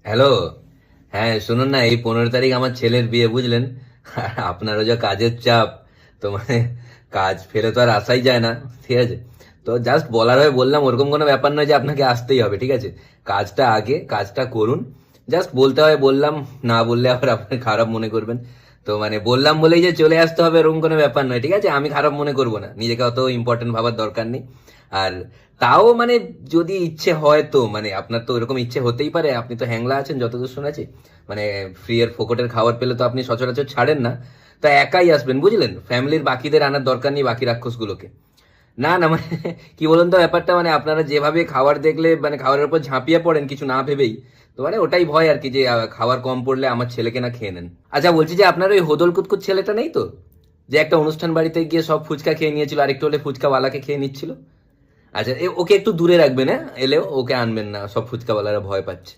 Hello. হ্যাঁ, শুনুন না, এই 15 তারিখ আমার ছেলের বিয়ে, বুঝলেন? আর আপনারও যা কাজের চাপ, তো মানে কাজ ফেলে তো আর আসাই যায় না। ঠিক আছে, তো জাস্ট বলার হয়ে বললাম, ওরকম কোনো ব্যাপার নয় যে আপনাকে আসতেই হবে, ঠিক আছে? কাজটা আগে, কাজটা করুন। জাস্ট বলতে হয় বললাম, না বললে আবার আপনি খারাপ মনে করবেন। তো মানে বললাম বলেই যে চলে আসতে হবে এরকম কোনো ব্যাপার নয়, ঠিক আছে? আমি খারাপ মনে করবো না, নিজেকে অত ইম্পর্টেন্ট ভাবার দরকার নেই। আর তাও মানে যদি ইচ্ছে হয় তো মানে আপনার তো এরকম ইচ্ছে হতেই পারে, আপনি তো হ্যাংলা আছেন যতদূর শুনেছি। মানে ফ্রি এর ফোকটের খাবার পেলে তো আপনি সচরাচর ছাড়েন না। তা একাই আসবেন, বুঝলেন? ফ্যামিলির বাকিদের আনার দরকার নেই, বাকি রাক্ষসগুলোকে। না না মানে কি বলুন তো ব্যাপারটা, মানে আপনারা যেভাবে খাবার দেখলে মানে খাবারের উপর ঝাঁপিয়ে পড়েন কিছু না ভেবেই, তো মানে ওটাই ভয় আর কি, যে খাবার কম পড়লে আমার ছেলেকে না খেয়ে নেন। আচ্ছা, বলছি যে আপনার ওই হোদল কুতকুত ছেলেটা নেই তো, যে একটা অনুষ্ঠান বাড়িতে গিয়ে সব ফুচকা খেয়ে নিয়েছিল, আরেকটু হলে ফুচকাওয়ালাকে খেয়ে নিচ্ছিল? আচ্ছা, ওকে একটু দূরে রাখবেন, হ্যাঁ? এলেও ওকে আনবেন না, সব ফুচকাওয়ালারা ভয় পাচ্ছে।